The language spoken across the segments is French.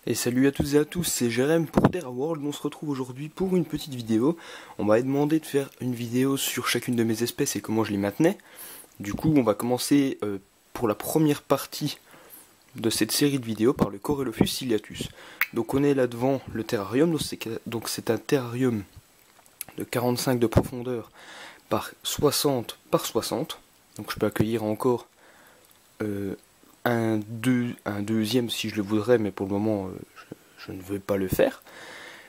Et salut à toutes et à tous, c'est Jérém pour Terra World. On se retrouve aujourd'hui pour une petite vidéo. On m'a demandé de faire une vidéo sur chacune de mes espèces et comment je les maintenais. Du coup, on va commencer pour la première partie de cette série de vidéos par le Corylopus ciliatus. Donc on est là devant le terrarium, donc c'est un terrarium de 45 de profondeur par 60 par 60. Donc je peux accueillir encore un deuxième si je le voudrais, mais pour le moment je ne veux pas le faire.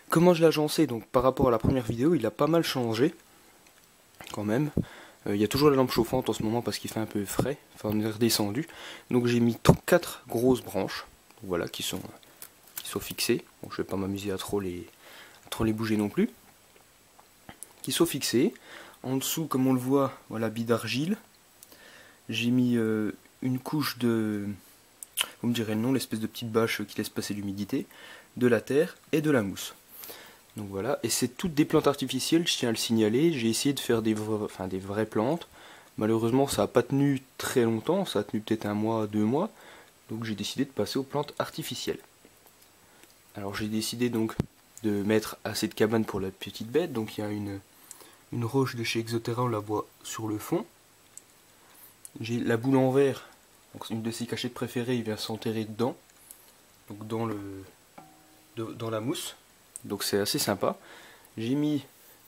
Comment je l'ai agencé? Donc par rapport à la première vidéo, il a pas mal changé quand même. Il y a toujours la lampe chauffante en ce moment parce qu'il fait un peu frais, enfin on est redescendu. Donc j'ai mis 4 grosses branches, voilà, qui sont fixées. Bon, je vais pas m'amuser à trop les bouger non plus. Qui sont fixées. En dessous, comme on le voit, voilà, billes d'argile. J'ai mis une couche de, vous me direz le nom, l'espèce de petite bâche qui laisse passer l'humidité, de la terre et de la mousse. Donc voilà, et c'est toutes des plantes artificielles, je tiens à le signaler. J'ai essayé de faire des vraies plantes. Malheureusement, ça n'a pas tenu très longtemps, ça a tenu peut-être 1 mois, 2 mois. Donc j'ai décidé de passer aux plantes artificielles. Alors j'ai décidé donc de mettre assez de cabane pour la petite bête. Donc il y a une roche de chez Exoterra, on la voit sur le fond. J'ai la boule en verre, donc une de ses cachettes préférées, il vient s'enterrer dedans, donc dans la mousse, donc c'est assez sympa. J'ai mis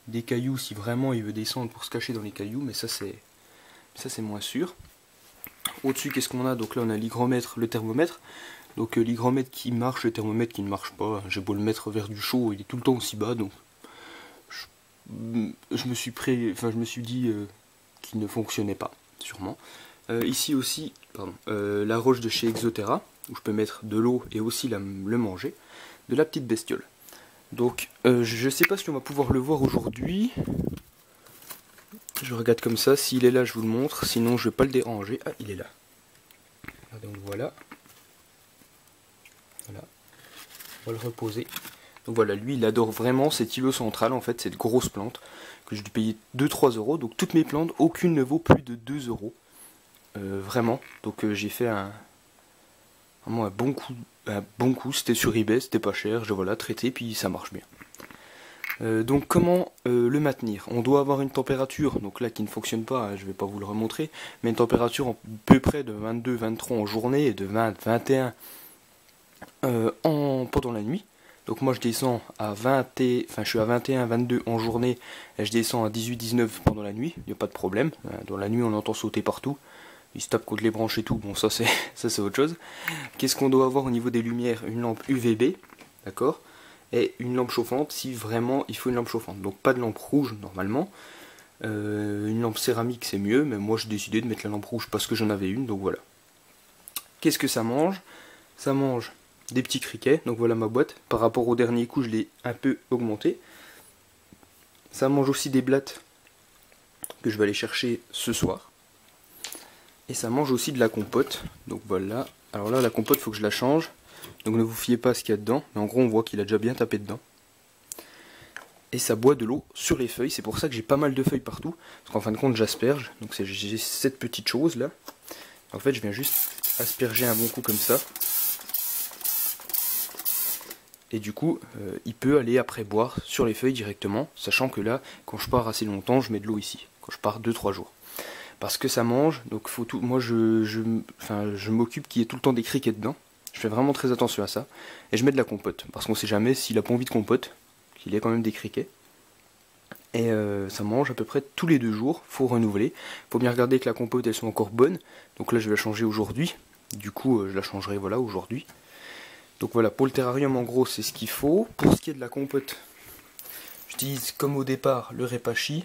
des cailloux si vraiment il veut descendre pour se cacher dans les cailloux, mais ça c'est moins sûr. Au-dessus, qu'est-ce qu'on a? Donc là on a l'hygromètre, le thermomètre. Donc l'hygromètre qui marche, le thermomètre qui ne marche pas. J'ai beau le mettre vers du chaud, il est tout le temps aussi bas, donc je me suis dit qu'il ne fonctionnait pas, sûrement. Ici aussi, la roche de chez Exoterra, où je peux mettre de l'eau et aussi le manger, de la petite bestiole. Donc je sais pas si on va pouvoir le voir aujourd'hui. Je regarde comme ça, s'il est là je vous le montre, sinon je vais pas le déranger. Ah, il est là. Donc voilà. Voilà. On va le reposer. Donc voilà, lui il adore vraiment cet îlot central, en fait, cette grosse plante, que je lui payais 2-3 euros. Donc toutes mes plantes, aucune ne vaut plus de 2 euros. Vraiment, donc j'ai fait vraiment un bon coup, c'était sur eBay, c'était pas cher, je voilà, traité, puis ça marche bien. Donc comment le maintenir? On doit avoir une température, donc là qui ne fonctionne pas, je vais pas vous le remontrer, mais une température à peu près de 22-23 en journée et de 20-21 pendant la nuit. Donc moi je descends à je suis à 21-22 en journée et je descends à 18-19 pendant la nuit, il n'y a pas de problème. Dans la nuit on entend sauter partout. Il se tape contre les branches et tout, bon ça c'est autre chose. Qu'est-ce qu'on doit avoir au niveau des lumières? Une lampe UVB, d'accord, et une lampe chauffante si vraiment il faut une lampe chauffante. Donc pas de lampe rouge normalement. Une lampe céramique c'est mieux, mais moi j'ai décidé de mettre la lampe rouge parce que j'en avais une, donc voilà. Qu'est-ce que ça mange? Ça mange des petits criquets, donc voilà ma boîte. Par rapport au dernier coup je l'ai un peu augmenté. Ça mange aussi des blattes que je vais aller chercher ce soir. Et ça mange aussi de la compote. Donc voilà. Alors là, la compote, il faut que je la change. Donc ne vous fiez pas à ce qu'il y a dedans. Mais en gros, on voit qu'il a déjà bien tapé dedans. Et ça boit de l'eau sur les feuilles. C'est pour ça que j'ai pas mal de feuilles partout. Parce qu'en fin de compte, j'asperge. Donc j'ai cette petite chose là. En fait, je viens juste asperger un bon coup comme ça. Et du coup, il peut aller après boire sur les feuilles directement. Sachant que là, quand je pars assez longtemps, je mets de l'eau ici. Quand je pars 2-3 jours. Parce que ça mange, donc faut tout. Moi je m'occupe qu'il y ait tout le temps des criquets dedans. Je fais vraiment très attention à ça. Et je mets de la compote. Parce qu'on sait jamais s'il a pas envie de compote, qu'il y ait quand même des criquets. Et ça mange à peu près tous les 2 jours. Faut renouveler. Faut bien regarder que la compote elle soit encore bonne. Donc là je vais la changer aujourd'hui. Du coup je la changerai voilà aujourd'hui. Donc voilà, pour le terrarium en gros c'est ce qu'il faut. Pour ce qui est de la compote, j'utilise comme au départ le Repashy,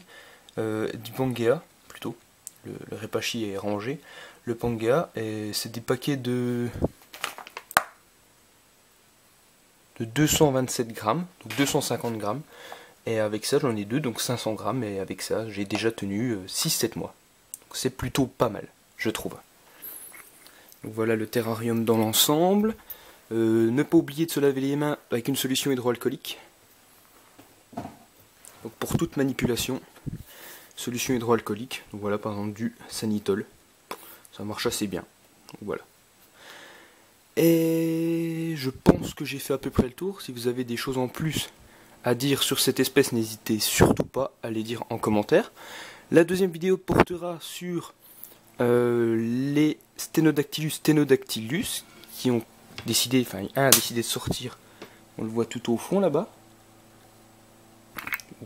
du Pangea plutôt. Le Repashy est rangé. Le Pangea, c'est des paquets de 227 grammes, donc 250 grammes. Et avec ça, j'en ai 2, donc 500 grammes. Et avec ça, j'ai déjà tenu 6-7 mois. Donc c'est plutôt pas mal, je trouve. Donc voilà le terrarium dans l'ensemble. Ne pas oublier de se laver les mains avec une solution hydroalcoolique. Donc pour toute manipulation, solution hydroalcoolique. Donc voilà par exemple du Sanitol. Ça marche assez bien. Donc voilà. Et je pense que j'ai fait à peu près le tour. Si vous avez des choses en plus à dire sur cette espèce, n'hésitez surtout pas à les dire en commentaire. La deuxième vidéo portera sur les Stenodactylus qui ont décidé, enfin un a décidé de sortir. On le voit tout au fond là-bas.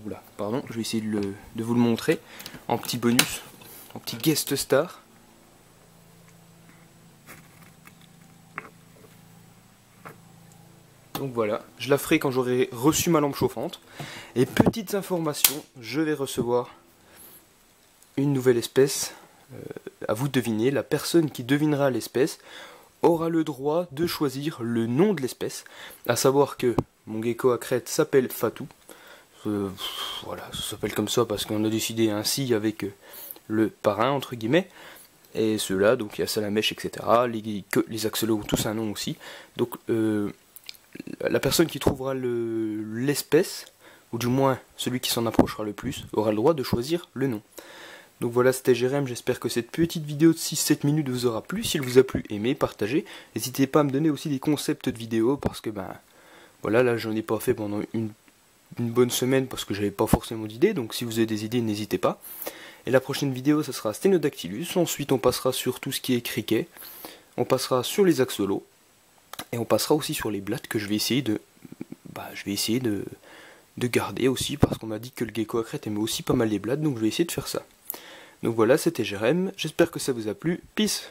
Oula, pardon, je vais essayer de vous le montrer en petit bonus, en petit guest star. Donc voilà, je la ferai quand j'aurai reçu ma lampe chauffante. Et petites informations, je vais recevoir une nouvelle espèce. À vous de deviner, la personne qui devinera l'espèce aura le droit de choisir le nom de l'espèce. À savoir que mon gecko à crête s'appelle Fatou. Voilà, ça s'appelle comme ça parce qu'on a décidé ainsi avec le parrain entre guillemets. Et ceux-là, donc il y a Salamèche, etc. Les axolots ont tous un nom aussi. Donc la personne qui trouvera l'espèce, ou du moins celui qui s'en approchera le plus, aura le droit de choisir le nom. Donc voilà, c'était Jérém, j'espère que cette petite vidéo de 6-7 minutes vous aura plu. Si elle vous a plu, aimez, partagez. N'hésitez pas à me donner aussi des concepts de vidéos, parce que ben voilà, là j'en ai pas fait pendant une bonne semaine, parce que j'avais pas forcément d'idées, donc si vous avez des idées, n'hésitez pas. Et la prochaine vidéo, ça sera Stenodactylus, ensuite on passera sur tout ce qui est criquet, on passera sur les axolots, et on passera aussi sur les blattes que je vais essayer de garder aussi, parce qu'on m'a dit que le gecko à crête aimait aussi pas mal les blattes, donc je vais essayer de faire ça. Donc voilà, c'était Jérém, j'espère que ça vous a plu, peace!